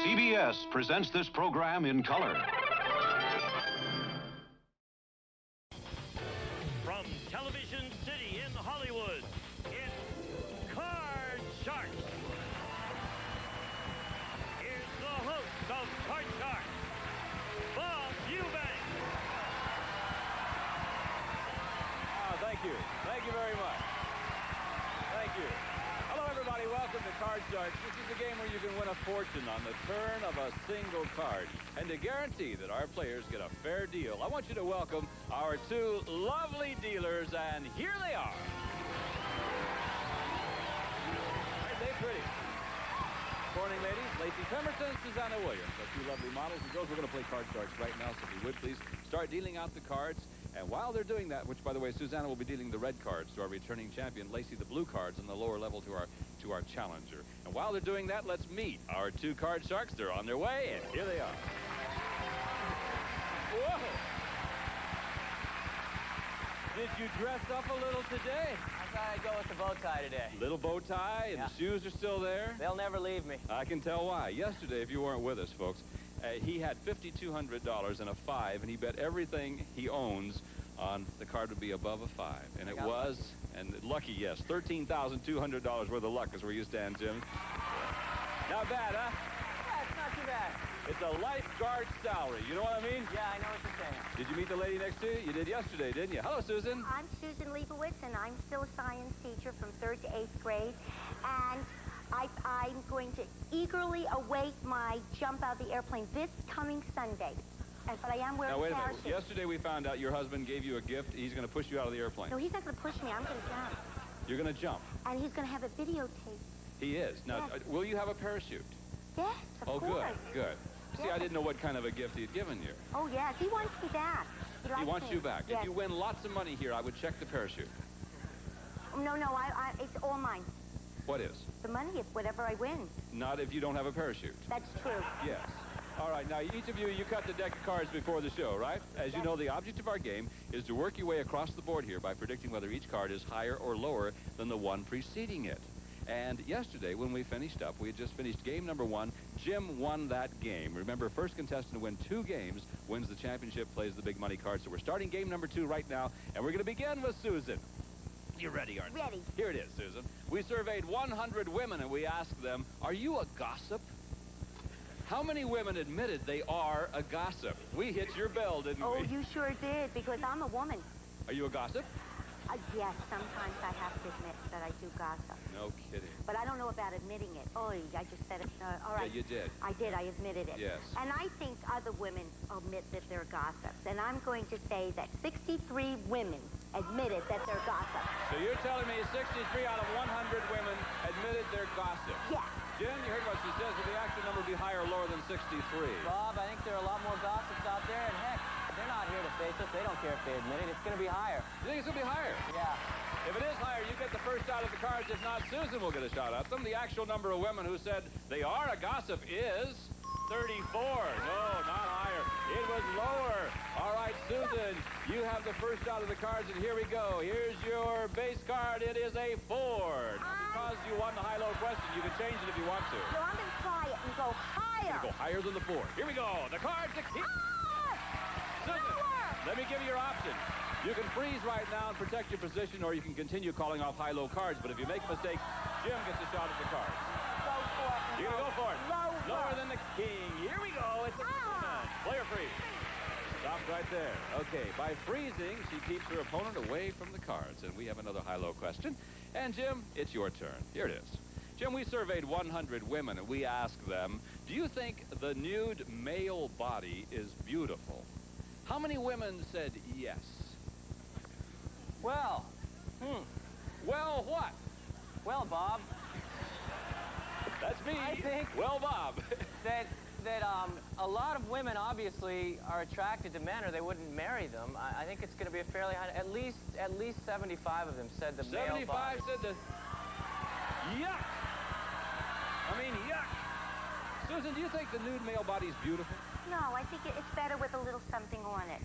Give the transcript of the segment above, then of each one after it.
CBS presents this program in color. From Television City in Hollywood, it's Card Sharks. Here's the host of Card Sharks, Bob Eubank. Thank you. Thank you very much. Thank you. Hello, everybody. Welcome to Card Sharks. This is the game where you can win a fortune on the turn of a single card. And to guarantee that our players get a fair deal, I want you to welcome our two lovely dealers, and here they are. Aren't they pretty? Morning, ladies. Lacey Pemberton, Susanna Williams, our two lovely models and girls. We're going to play Card Sharks right now, so if you would, please start dealing out the cards. And while they're doing that, which, by the way, Susanna will be dealing the red cards to our returning champion, Lacey the blue cards on the lower level to our challenger. And while they're doing that, let's meet our two Card Sharks. They're on their way, and here they are. Whoa! Did you dress up a little today? I thought I'd go with the bow tie today. Little bow tie, and yeah. The shoes are still there? They'll never leave me. I can tell why. Yesterday, if you weren't with us, folks, he had $5,200 and a 5, and he bet everything he owns on the card would be above a 5. And it was, and lucky, yes, $13,200 worth of luck is where you stand, Jim. Not bad, huh? Yeah, it's not too bad. It's a lifeguard salary. You know what I mean? Yeah, I know what you're saying. Did you meet the lady next to you? You did yesterday, didn't you? Hello, Susan. I'm Susan Leibowitz, and I'm still a science teacher from 3rd to 8th grade. And I'm going to eagerly await my jump out of the airplane this coming Sunday. But I am wearing now, wait a parachute. minute. Yesterday we found out your husband gave you a gift. He's going to push you out of the airplane. No, he's not going to push me. I'm going to jump. You're going to jump. And he's going to have it videotaped. He is. Now, yes. Will you have a parachute? Yes, of course. Good, good. See, yes. I didn't know what kind of a gift he'd given you. Oh, yes. He wants me back. He wants you back. Yes. If you win lots of money here, I would check the parachute. No, it's all mine. What is? The money, if whatever I win. Not if you don't have a parachute. That's true. Yes. All right, now each of you cut the deck of cards before the show, right? As you know, the object of our game is to work your way across the board here by predicting whether each card is higher or lower than the one preceding it. And yesterday, when we finished up, we had just finished game number 1. Jim won that game. Remember, first contestant to win 2 games wins the championship, plays the big money card. So we're starting game number 2 right now, and we're going to begin with Susan. You're ready, aren't you? Ready. Here it is, Susan. We surveyed 100 women, and we asked them, are you a gossip? How many women admitted they are a gossip? We hit your bell, didn't we? Oh, you sure did, because I'm a woman. Are you a gossip? Yes, sometimes I have to admit that I do gossip. No kidding. But I don't know about admitting it. Oh, I just said it. All right. Yeah, you did. I did. I admitted it. Yes. And I think other women admit that they're gossips. And I'm going to say that 63 women admitted that they're gossips. So you're telling me 63 out of 100 women admitted they're gossips? Yes. Jim, you heard what she says. Will the actual number be higher or lower than 63? Bob, I think there are a lot more gossips out there, and heck, they're not here to face us. They don't care if they admit it. It's going to be higher. You think it's going to be higher? Yeah. If it is higher, you get the first out of the cards. If not, Susan will get a shot at them. The actual number of women who said they are a gossip is 34. No, not higher. It was lower. All right, Susan, you have the first out of the cards, and here we go. Here's your base card. It is a 4. Because you won the high-low question, you can change it if you want to. So I'm going to try it and go higher. Go higher than the 4. Here we go. The cards to keep. Susan, let me give you your option. You can freeze right now and protect your position, or you can continue calling off high-low cards. But if you make a mistake, Jim gets a shot at the cards. Go for it. You're going to go for it. Lower than the king. Here we go. It's a player freeze. Stop right there. Okay, by freezing, she keeps her opponent away from the cards. And we have another high-low question. And, Jim, it's your turn. Here it is. Jim, we surveyed 100 women, and we asked them, do you think the nude male body is beautiful? How many women said yes? Well, Well, what? Well, Bob. That's me. I think Well, Bob. that a lot of women obviously are attracted to men, or they wouldn't marry them. I think it's going to be a fairly high. At least 75 of them said the male body. 75 said the. Yuck. I mean, yuck. Susan, do you think the nude male body is beautiful? No, I think it's better with a little something on it.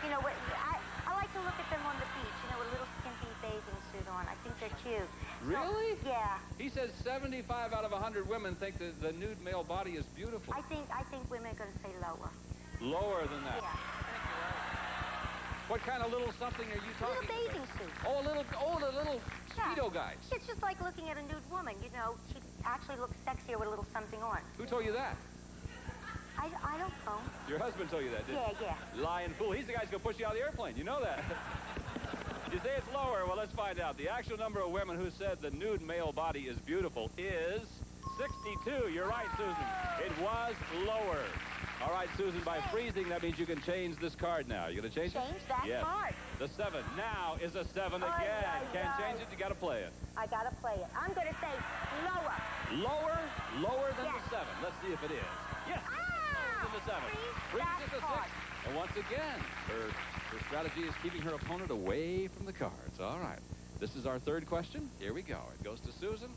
You know, I like to look at them on the beach, you know, with a little skimpy bathing suit on. on. I think they're cute. Really? So, yeah. He says 75 out of 100 women think that the nude male body is beautiful. I think women are going to say lower. Lower than that. Yeah. What kind of little something are you talking Little bathing suit. Oh, the little Speedo guys. It's just like looking at a nude woman. You know, she actually looks sexier with a little something on. Who told you that? I don't know. Your husband told you that, didn't he? Yeah. Lying fool. He's the guy who's going to push you out of the airplane. You know that. You say it's lower. Well, let's find out. The actual number of women who said the nude male body is beautiful is 62. You're right, Susan. It was lower. All right, Susan, by freezing, that means you can change this card now. You going to change it? Change that yes. card. The 7 now is a 7 again. Can't change it. You got to play it. I got to play it. I'm going to say lower. Lower than Yes. the 7. Let's see if it is. Yes. Lower than the 7. Freeze is a 6. card. And once again, her strategy is keeping her opponent away from the cards. All right. This is our third question. Here we go. It goes to Susan.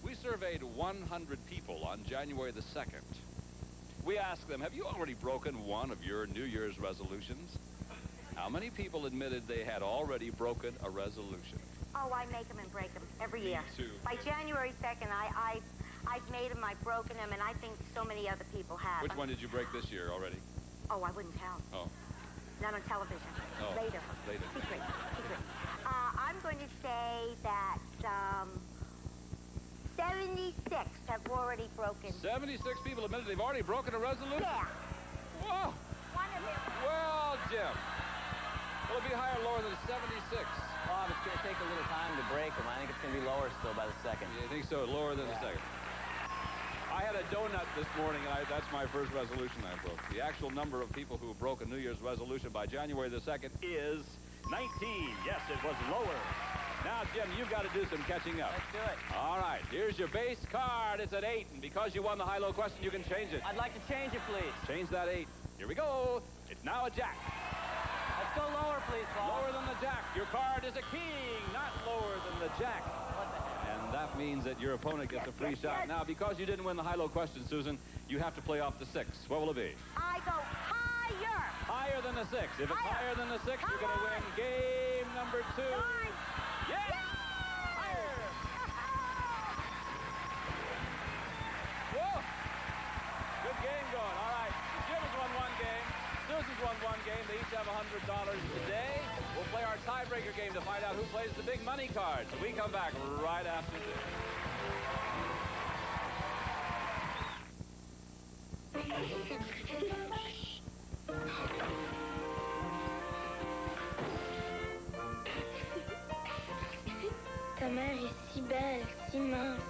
We surveyed 100 people on January the 2nd. We asked them, have you already broken one of your New Year's resolutions? How many people admitted they had already broken a resolution? Oh, I make them and break them every Me year. too. By January 2nd, I've made them, I've broken them, and I think so many other people have. Which one did you break this year already? Oh, I wouldn't tell. Oh. Not on television. Oh, Later. Secret. I'm going to say that 76 have already broken. 76 people admitted they've already broken a resolution? Yeah. Whoa. One of them. Well, Jim. Will it be higher or lower than 76? Bob, it's going to take a little time to break them. I think it's going to be lower still by the 2nd. You think so? Lower than the 2nd. I had a donut this morning, and that's my first resolution I broke. The actual number of people who broke a New Year's resolution by January the 2nd is 19. Yes, it was lower. Now, Jim, you've got to do some catching up. Let's do it. All right, here's your base card. It's at 8, and because you won the high-low question, you can change it. I'd like to change it, please. Change that 8. Here we go. It's now a jack. Let's go lower, please, Bob. Lower than the jack. Your card is a king, not lower than the jack. What the heck? And that means that your opponent gets a free shot. Now, because you didn't win the high-low question, Susan, you have to play off the 6. What will it be? I go higher. Higher than the 6. If it's higher than the 6, you're going to win game number 2. Yes! Higher! Whoa! Good game going. All right. Jim has won one game. Susan's won one game. They each have $100 today. We'll play our tiebreaker game to find out who plays the big money card. So we come back right after this. Ta mère est si belle, si mince.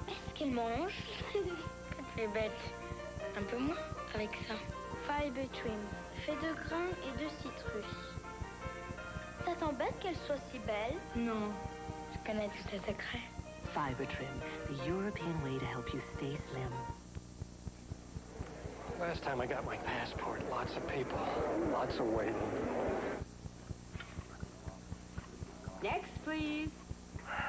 Est-ce qu'elle mange? Elle est bête. Un peu moins avec ça. Fiber trim, fait de grains et de citrus. Ça t'embête qu'elle soit si belle? Non, je connais tous ses secrets. Fiber Trim, the European way to help you stay slim. Last time I got my passport, lots of people, lots of waiting. Next, please.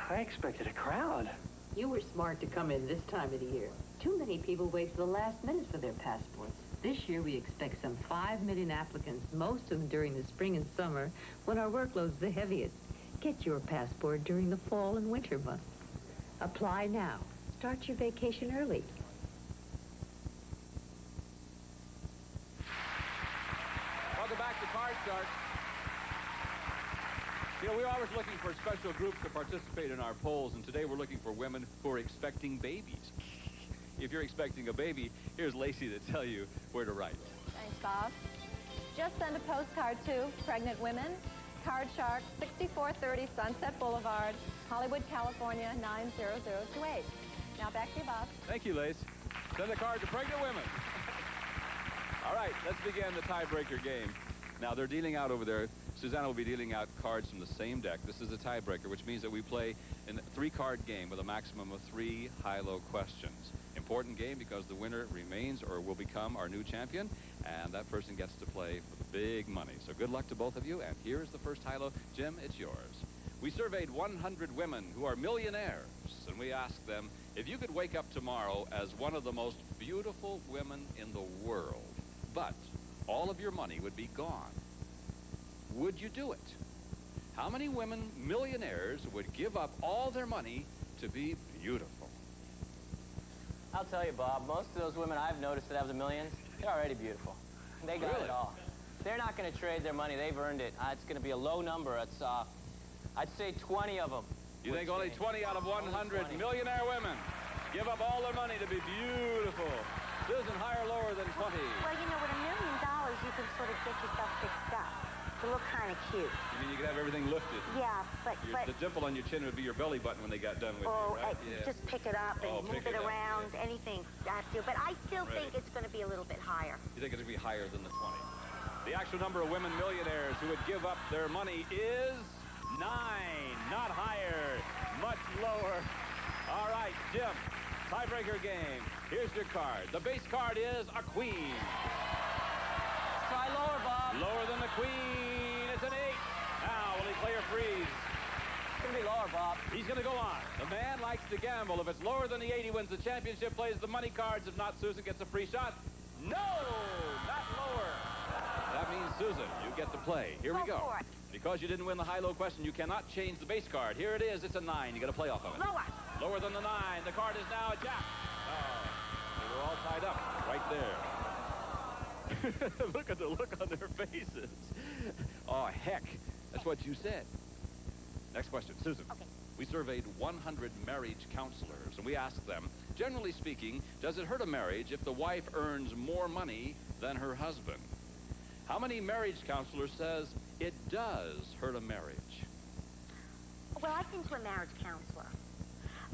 I expected a crowd. You were smart to come in this time of the year. Too many people wait to the last minute for their passports. This year, we expect some 5 million applicants, most of them during the spring and summer, when our workload's the heaviest. Get your passport during the fall and winter months. Apply now. Start your vacation early. Welcome back to Card Shark. You know, we're always looking for special groups to participate in our polls, and today we're looking for women who are expecting babies. If you're expecting a baby, here's Lacey to tell you where to write. Thanks, Bob. Just send a postcard to Pregnant Women, Card Shark, 6430 Sunset Boulevard, Hollywood, California, 90028. Now back to you, Bob. Thank you, Lace. Send a card to Pregnant Women. All right, let's begin the tiebreaker game. Now, they're dealing out over there. Susanna will be dealing out cards from the same deck. This is a tiebreaker, which means that we play in a 3-card game with a maximum of 3 high-low questions. Important game because the winner remains or will become our new champion, and that person gets to play for the big money. So good luck to both of you, and here's the first high-low. Jim, it's yours. We surveyed 100 women who are millionaires, and we asked them, if you could wake up tomorrow as one of the most beautiful women in the world, but all of your money would be gone, would you do it? How many women millionaires would give up all their money to be beautiful? I'll tell you, Bob, most of those women I've noticed that have the millions, they're already beautiful. They got Really? it all. They're not going to trade their money. They've earned it. It's going to be a low number. It's, I'd say 20 of them. You think only 20 out of 100 20. millionaire women give up all their money to be beautiful? Susan, higher or lower than 20? Well, you know, with $1 million, you can sort of get yourself fixed up to look kind of cute. You mean you could have everything lifted? Yeah, but The dimple on your chin would be your belly button when they got done with you, right? just pick it up and move it around, yes. anything. But I still think it's going to be a little bit higher. You think it's going to be higher than the 20? The actual number of women millionaires who would give up their money is 9. Not higher, much lower. All right, Jim, tiebreaker game. Here's your card. The base card is a queen. Try lower, Bob. Lower than the queen. It's an 8. Now, will he play or freeze? It's going to be lower, Bob. He's going to go on. The man likes to gamble. If it's lower than the 8, he wins the championship, plays the money cards. If not, Susan gets a free shot. No, not lower. That means, Susan, you get to play. Here we go. For it. Because you didn't win the high-low question, you cannot change the base card. Here it is. It's a 9. You got to play off of it. Lower. Lower than the 9. The card is now a jack. Oh, they were all tied up right there. Look at the look on their faces. Oh, heck. That's what you said. Next question. Susan. Okay. We surveyed 100 marriage counselors, and we asked them, generally speaking, does it hurt a marriage if the wife earns more money than her husband? How many marriage counselors says it does hurt a marriage? Well, I've been to a marriage counselor.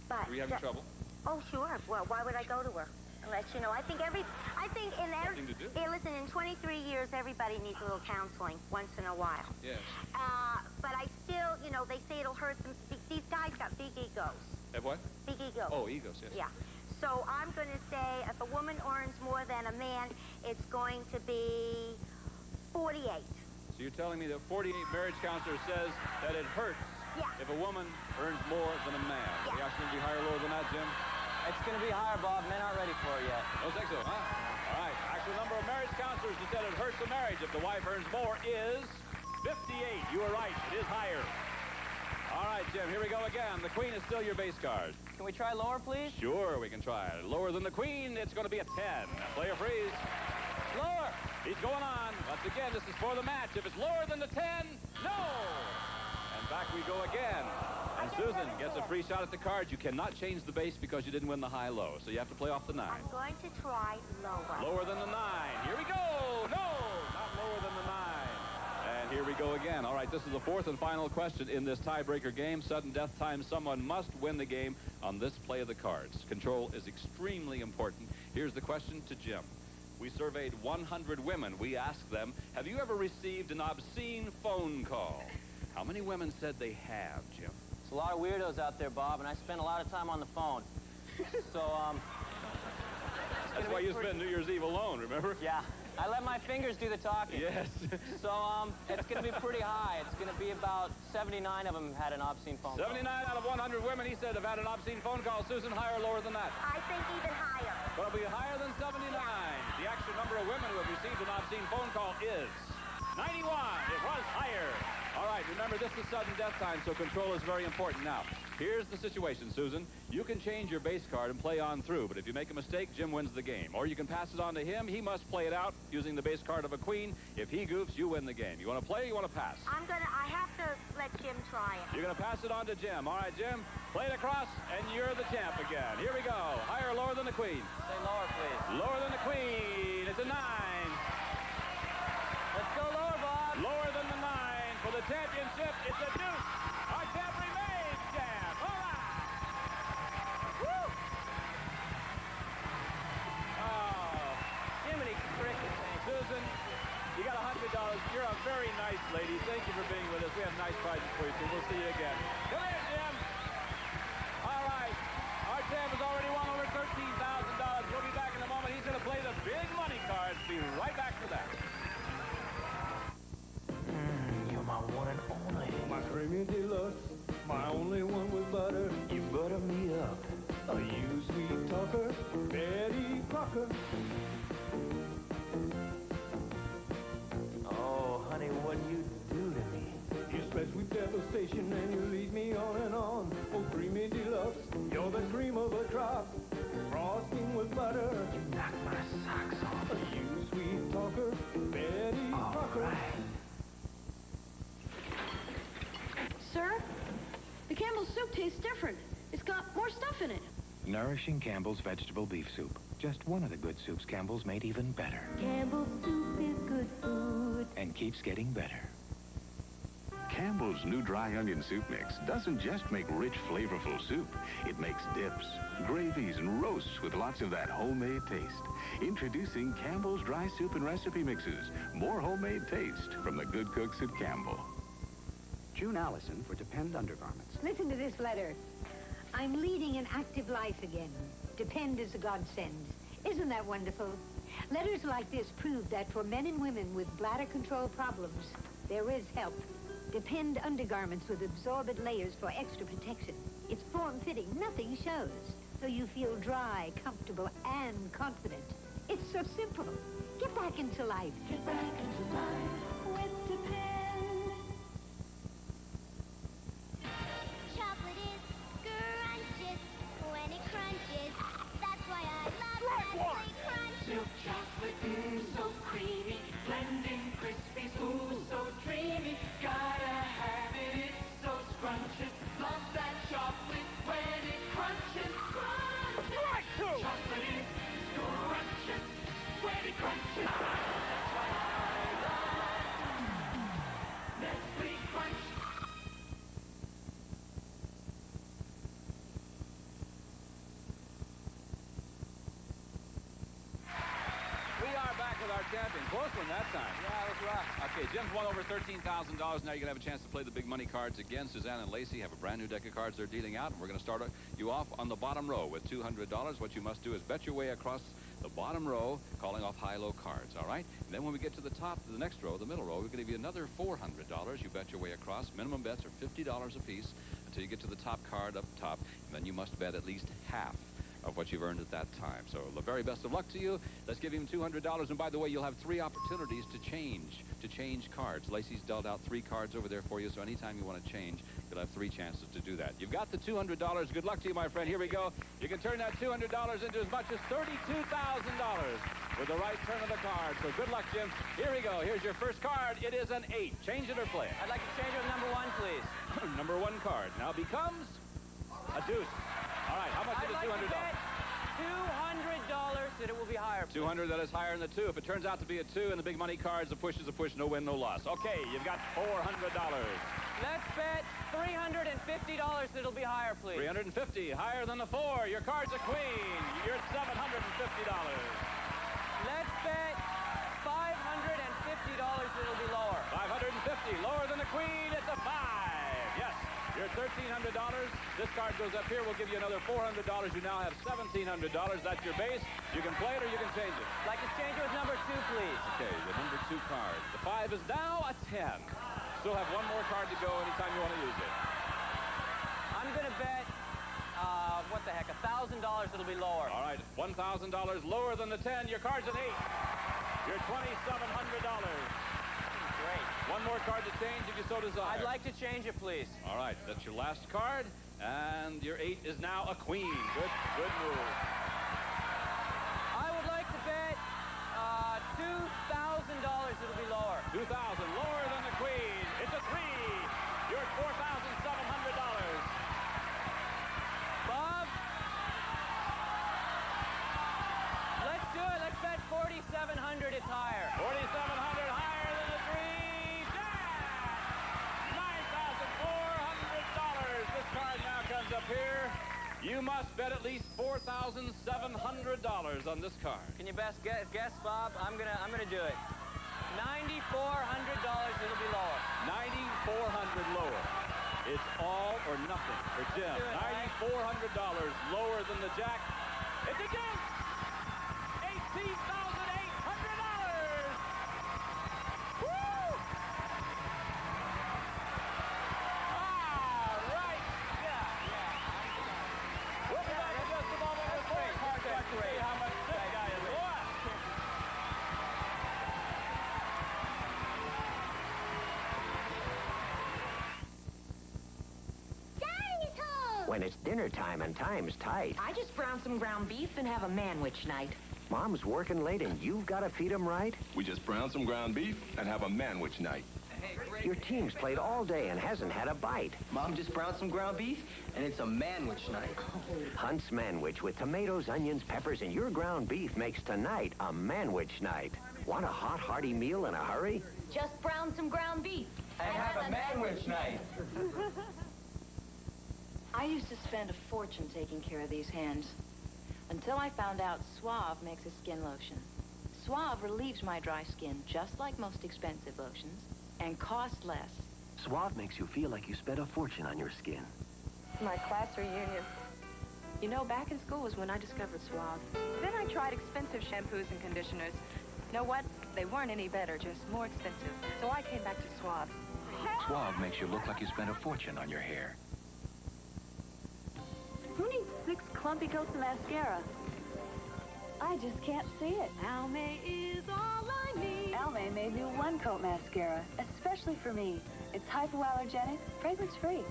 But Are you having trouble? Oh, sure. Well, why would I go to her? Unless, you know, I think in every... Nothing to do. Hey, listen, in 23 years, everybody needs a little counseling once in a while. Yes. But I still, you know, they say it'll hurt them. These guys got big egos. Have what? Big egos. Oh, egos, yes. Yeah. So I'm going to say if a woman earns more than a man, it's going to be 48. So you're telling me that 48 marriage counselors says that it hurts if a woman earns more than a man. Yeah. Are you asking to be higher or lower than that, Jim? It's going to be higher, Bob. Men aren't ready for it yet. Don't think so, huh? All right. Actual number of marriage counselors who said it hurts a marriage if the wife earns more is 58. You were right. It is higher. All right, Jim, here we go again. The queen is still your base card. Can we try lower, please? Sure, we can try it. Lower than the queen, it's going to be a 10. Player freeze. Lower. He's going on. Once again, this is for the match. If it's lower than the 10, no! And back we go again. And Susan gets a free shot at the cards. You cannot change the base because you didn't win the high-low, so you have to play off the 9. I'm going to try lower. Lower than the 9. Here we go. No, not lower than the 9. And here we go again. All right, this is the 4th and final question in this tiebreaker game. Sudden death time. Someone must win the game on this play of the cards. Control is extremely important. Here's the question to Jim. We surveyed 100 women. We asked them, have you ever received an obscene phone call? How many women said they have, Jim? There's a lot of weirdos out there, Bob, and I spend a lot of time on the phone. So, That's why you spend New Year's Eve alone, remember? Yeah. I let my fingers do the talking. Yes. So, it's going to be pretty high. It's going to be about 79 of them had an obscene phone call. 79 out of 100 women, he said, have had an obscene phone call. Susan, higher or lower than that? I think even higher. Well, it'll be higher than 79. The actual number of women who have received an obscene phone call is 91. It was higher. All right, remember, this is sudden death time, so control is very important. Now, here's the situation, Susan. You can change your base card and play on through, but if you make a mistake, Jim wins the game. Or you can pass it on to him. He must play it out using the base card of a queen. If he goofs, you win the game. You want to play or you want to pass? I have to let Jim try it. You're going to pass it on to Jim. All right, Jim, play it across, and you're the champ again. Here we go. Higher or lower than the queen? Say lower, please. Lower than the queen. It's a 9. Let's go lower, Bob. Lower than the 9 for the championship. It's a deuce. Our champ remains champ. All right. Woo! Oh, Jiminy cricket. Susan, you got $100. You're a very nice lady. Thank you for being with us. We have nice prizes for you, too. We'll see you again. Come here, Jim. All right. Our champ has already won over $13,000. We'll be back in a moment. He's going to play the big money cards. Be right back for that. You're my one and only. My creamy deluxe, my only one with butter. You butter me up. You sweet talker, Betty Crocker. Oh, honey, what you do to me? You spread sweet pepper Campbell's soup tastes different. It's got more stuff in it. Nourishing Campbell's vegetable beef soup. Just one of the good soups Campbell's made even better. Campbell's soup is good food. And keeps getting better. Campbell's new dry onion soup mix doesn't just make rich, flavorful soup. It makes dips, gravies, and roasts with lots of that homemade taste. Introducing Campbell's dry soup and recipe mixes. More homemade taste from the good cooks at Campbell. June Allison for Depend Undergarments. Listen to this letter. I'm leading an active life again. Depend is a godsend. Isn't that wonderful? Letters like this prove that for men and women with bladder control problems, there is help. Depend undergarments with absorbent layers for extra protection. It's form-fitting, nothing shows. So you feel dry, comfortable, and confident. It's so simple. Get back into life. Get back into life with Depend. Chocolate is scrumptious when it crunches. That's why I love Nestle Crunch. Milk chocolate is so creamy, blending crispy, smooth, so dreamy. Gotta have it, it's so scrumptious. Love that chocolate when it crunches. Crunches. Chocolate is scrumptious when it crunches. That's why I love Nestle Crunch. We are back with our champion. Close one that time. Yeah, it was rough. Okay, Jim's won over $13,000. Now you're going to have a chance to play the big money cards again. Suzanne and Lacey have a brand new deck of cards they're dealing out, and we're going to start you off on the bottom row with $200. What you must do is bet your way across the bottom row, calling off high-low cards, all right? And then when we get to the top, the next row, the middle row, we're going to give you another $400. You bet your way across. Minimum bets are $50 apiece until you get to the top card up top, and then you must bet at least half of what you've earned at that time. So the very best of luck to you. Let's give him $200. And by the way, you'll have 3 opportunities to change cards. Lacey's dealt out 3 cards over there for you, so anytime you want to change, you'll have 3 chances to do that. You've got the $200. Good luck to you, my friend. Here we go. You can turn that $200 into as much as $32,000 with the right turn of the card. So good luck, Jim. Here we go. Here's your first card. It is an 8. Change it or play it. I'd like to change it with number 1, please. Number 1 card now becomes a deuce. All right, how much is the $200? $200 that it will be higher. Please. 200 that is higher than the 2. If it turns out to be a 2 and the big money cards, a push is a push, no win, no loss. Okay, you've got $400. Let's bet $350 that it'll be higher, please. 350, higher than the 4. Your card's a queen. You're at $750. Let's bet $550 that it'll be lower. 550, lower than the queen. It's a 5. Yes. You're at $1,300. This card goes up here. We'll give you another $400. You now have $1,700. That's your base. You can play it or you can change it. I'd like to change it with number 2, please. Okay, the number 2 card. The 5 is now a 10. Still have 1 more card to go anytime you want to use it. I'm going to bet, what the heck, $1,000 it'll be lower. All right, $1,000 lower than the 10. Your card's an 8. You're $2,700. Great. 1 more card to change if you so desire. I'd like to change it, please. All right, that's your last card, and your 8 is now a queen. Good move. I would like to bet $2,000 it'll be lower. 2,000 lower than the queen. It's a 3. You're at $4,700. Bob, let's do it. Let's bet $4,700. It's higher. 4,700 higher than the 3. This card now comes up here. You must bet at least $4,700 on this card. Can you best guess, Bob? I'm gonna do it. $9,400 it'll be lower. 9,400 lower. It's all or nothing for Jim. $9,400 lower than the jack. It's a deuce. $18,800. When it's dinner time and time's tight. I just browned some ground beef and have a manwich night. Mom's working late and you've got to feed 'em right? We just brown some ground beef and have a manwich night. Hey, Your team's played all day and hasn't had a bite. Mom just browned some ground beef, and it's a manwich night. Hunt's Manwich with tomatoes, onions, peppers, and your ground beef makes tonight a manwich night. Want a hot, hearty meal in a hurry? Just brown some ground beef. And have a manwich night. I used to spend a fortune taking care of these hands. Until I found out Suave makes a skin lotion. Suave relieves my dry skin just like most expensive lotions and costs less. Suave makes you feel like you spent a fortune on your skin. My class reunion. You know, back in school was when I discovered Suave. Then I tried expensive shampoos and conditioners. You know what? They weren't any better, just more expensive. So I came back to Suave. Suave makes you look like you spent a fortune on your hair. Who needs 6 clumpy coats of mascara? I just can't see it. Almay is all I need. Almay made new 1-coat mascara, especially for me. It's hypoallergenic, fragrance-free.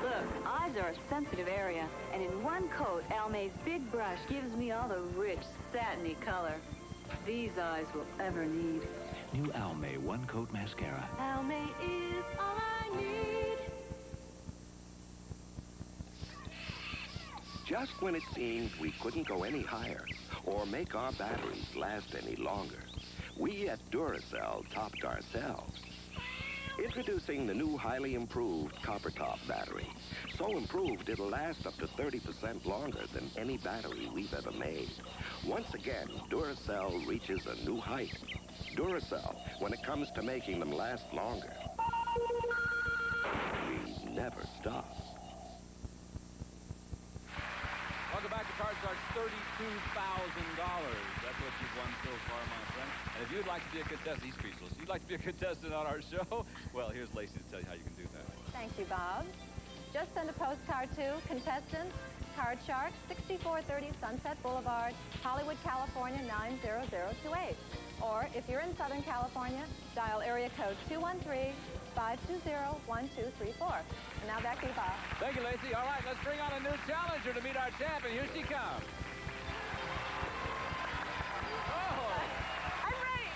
Look, eyes are a sensitive area, and in 1 coat, Almay's big brush gives me all the rich, satiny color these eyes will ever need. New Almay 1-coat mascara. Almay is all I need. Just when it seemed we couldn't go any higher or make our batteries last any longer, we at Duracell topped ourselves. Introducing the new highly improved copper top battery. So improved it'll last up to 30% longer than any battery we've ever made. Once again, Duracell reaches a new height. Duracell, when it comes to making them last longer, we never stop. Welcome back to Card Shark's $32,000. That's what you've won so far, my friend. And if you'd like to be a contestant, these Creasels, if you'd like to be a contestant on our show, well, here's Lacey to tell you how you can do that. Thank you, Bob. Just send a postcard to contestants, Card Shark, 6430 Sunset Boulevard, Hollywood, California, 90028. Or if you're in Southern California, dial area code 213-520-1234. And now back to you, Bob. Thank you, Lacey. All right, let's bring on a new challenger to meet our champ, and here she comes. Oh! I'm ready.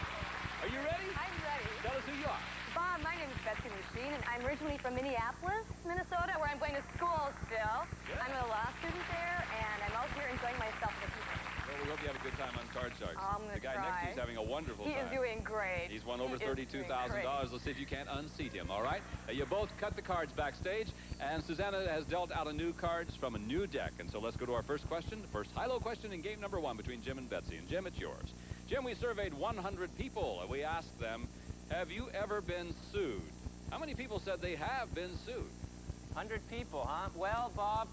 Are you ready? I'm ready. Tell us who you are. Bob, my name is Betsy Machine, and I'm originally from Minneapolis, Minnesota, where I'm going to school still. Yeah. I'm a law student there, and I'm out here enjoying myself with people. Well, we hope you have a good time on Card Sharks. I'm going to The guy try. next to you is having a wonderful time. He is doing great. He's won over He is doing $32,000. great. Let's see if you can't unseat him, all right? You both cut the cards backstage, and Susanna has dealt out a new cards from a new deck. And so let's go to our first question, the first high-low question in game number 1 between Jim and Betsy. And Jim, it's yours. Jim, we surveyed 100 people, and we asked them, have you ever been sued? How many people said they have been sued? 100 people, huh? Well, Bob,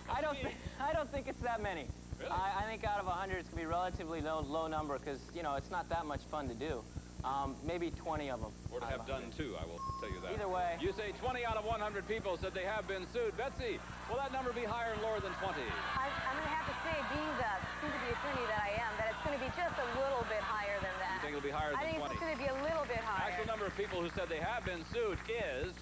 I don't think it's that many. Really? I think out of 100, it's going to be a relatively low number because, you know, it's not that much fun to do. Maybe 20 of them. Or to have done too, I will tell you that. Either way. You say 20 out of 100 people said they have been sued. Betsy, will that number be higher or lower than 20? I'm going to have to say, being the soon-to-be attorney that I am, that it's going to be just a little bit higher than that. You think it'll be higher than 20? I think it's going to be a little bit higher. Actual number of people who said they have been sued is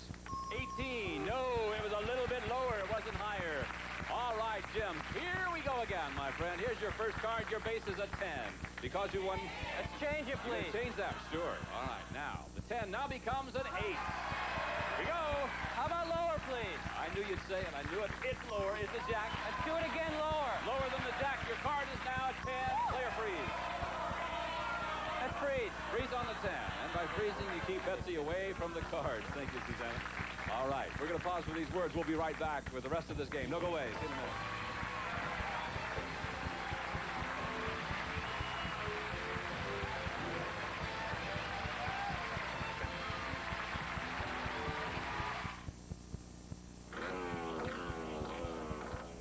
18. No, it was a little bit lower. It wasn't higher. All right, Jim, here we go again, my friend. Here's your first card. Your base is a 10. Because you won... Let's change it, please. Change that, sure. All right, now, the 10 now becomes an 8. Here we go. How about lower, please? I knew you'd say it. I knew it. It's lower. It's a jack. Let's do it again lower. Lower than the jack. Your card is now a 10. Play or freeze. Let's freeze. Freeze on the 10. And by freezing, you keep Betsy away from the cards. Thank you, Susanna. All right, we're going to pause for these words. We'll be right back with the rest of this game. No, go away. See you in a minute.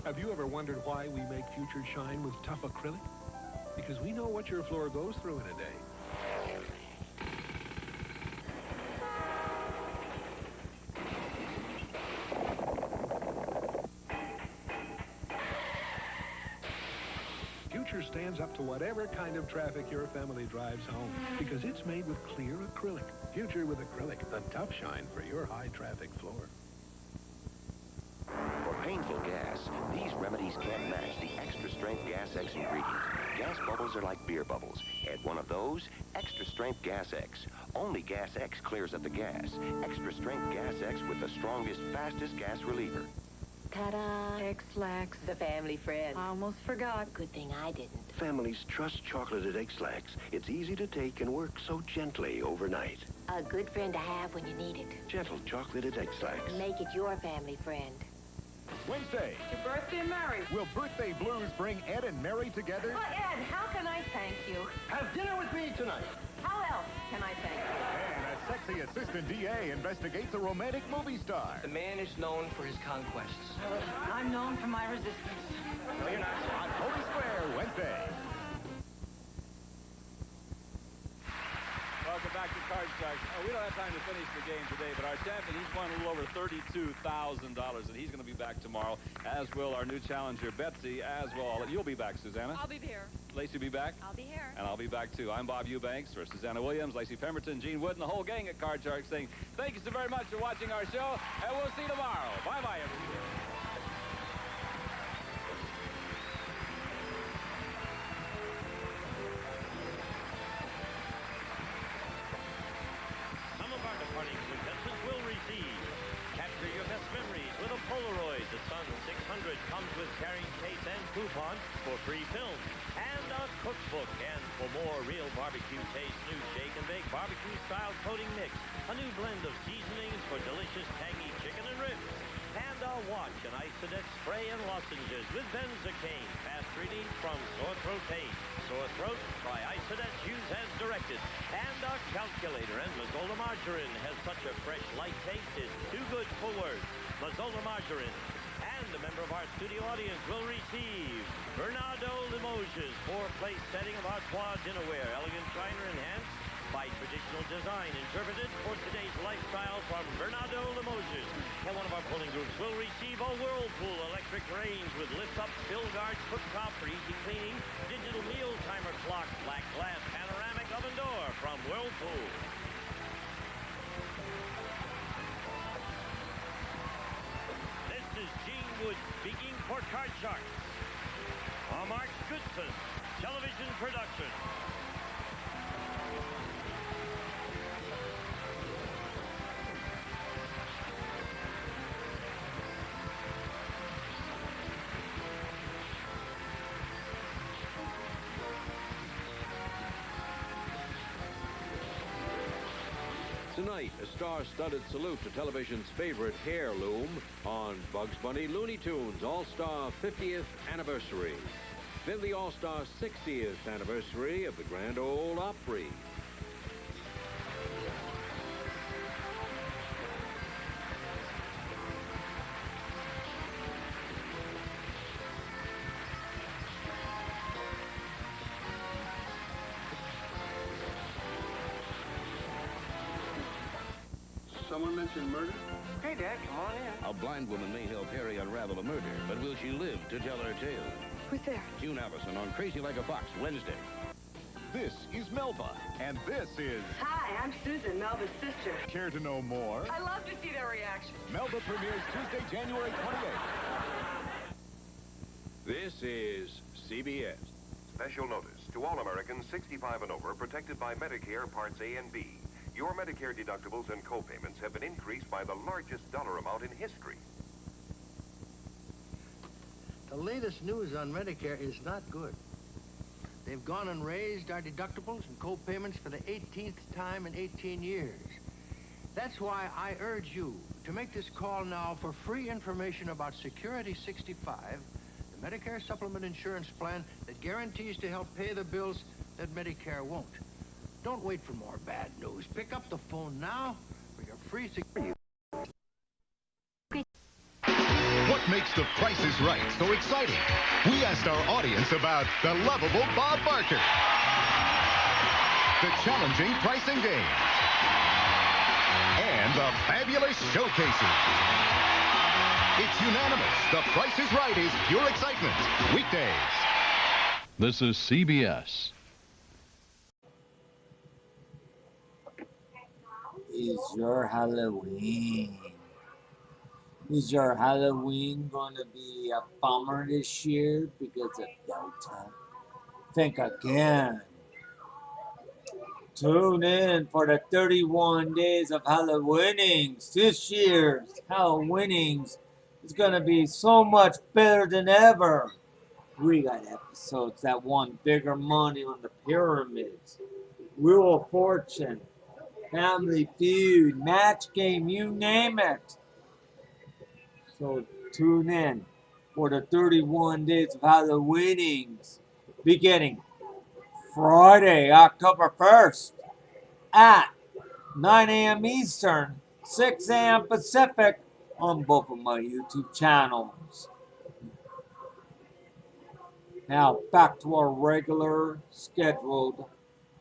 Have you ever wondered why we make Future shine with tough acrylic? Because we know what your floor goes through in a day. Future stands up to whatever kind of traffic your family drives home because it's made with clear acrylic. Future with acrylic, the tough shine for your high traffic floor. For painful gas, these remedies can't match the extra strength Gas X ingredient. Gas bubbles are like beer bubbles. Add one of those, extra strength Gas X. Only Gas X clears up the gas. Extra strength Gas X with the strongest, fastest gas reliever. Ta-da! X-Lax, the family friend. I almost forgot. Good thing I didn't. Families trust chocolated X-Lax. It's easy to take and works so gently overnight. A good friend to have when you need it. Gentle chocolated X-Lax. Make it your family friend. Wednesday. Your birthday, Mary. Will Birthday Blues bring Ed and Mary together? Well, Ed, how can I thank you? Have dinner with me tonight. How else can I thank you? And a sexy assistant DA investigates a romantic movie star. The man is known for his conquests. I'm known for my resistance. No, you're not. On Holy Square, Wednesday. Welcome back to Card Sharks. We don't have time to finish the game today, but our champion, he's won a little over $32,000, and he's going to be back tomorrow, as will our new challenger, Betsy, as well. You'll be back, Susanna. I'll be here. Lacey will be back. I'll be here. And I'll be back, too. I'm Bob Eubanks for Susanna Williams, Lacey Pemberton, Gene Wood, and the whole gang at Card Sharks saying thank you so very much for watching our show, and we'll see you tomorrow. Bye-bye, everybody. Departing contestants will receive. Capture your best memories with a Polaroid. The Sun 600 comes with carrying case and coupon for free film. And a cookbook. And for more real barbecue taste, new shake and bake barbecue-style coating mix. A new blend of seasonings for delicious tangy chicken and ribs. And a watch, an Isodette spray and lozenges with benzocaine. Fast relief from sore throat pain. Sore throat? Try Isodette. Use as directed. And a calculator. And Mazzola margarine has such a fresh, light taste. It's too good for words. Mazzola margarine. And a member of our studio audience will receive Bernardo Limoges, 4-place setting of Artois dinnerware. Elegant china enhanced by traditional design, interpreted for today's lifestyle from Bernardo Limoges. And one of our pulling groups will receive a Whirlpool electric range with lift-up spill guard cooktop for easy cleaning, digital meal timer clock, black glass panoramic oven door from Whirlpool. This is Gene Wood speaking for Card Sharks. Mark Goodson, television production. Tonight, a star-studded salute to television's favorite heirloom on Bugs Bunny Looney Tunes All-Star 50th Anniversary. Then the All-Star 60th Anniversary of the Grand Ole Opry. Someone mentioned murder? Hey, Dad, come on in. A blind woman may help Harry unravel a murder, but will she live to tell her tale? Who's there? June Allison on Crazy Like a Fox, Wednesday. This is Melba, and this is... Hi, I'm Susan, Melba's sister. Care to know more? I love to see their reaction. Melba premieres Tuesday, January 28th. This is CBS. Special notice to all Americans 65 and over protected by Medicare Parts A and B. Your Medicare deductibles and co-payments have been increased by the largest dollar amount in history. The latest news on Medicare is not good. They've gone and raised our deductibles and co-payments for the 18th time in 18 years. That's why I urge you to make this call now for free information about Security 65, the Medicare supplement insurance plan that guarantees to help pay the bills that Medicare won't. Don't wait for more bad news. Pick up the phone now for your free security. What makes The Price is Right so exciting? We asked our audience about the lovable Bob Barker, the challenging pricing game, and the fabulous showcases. It's unanimous. The Price is Right is pure excitement. Weekdays. This is CBS. Is your Halloween? Is your Halloween gonna be a bummer this year because of Delta think again. Tune in for the 31 days of Hallowinnings. This year's Hallowinnings is going to be so much better than ever. We got episodes that won bigger money on the pyramids. Wheel of Fortune, Family Feud, Match Game, you name it. So tune in for the 31 days of Hallowinnings, beginning Friday, October 1st at 9 a.m. Eastern, 6 a.m. Pacific on both of my YouTube channels. Now back to our regular scheduled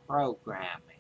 programming.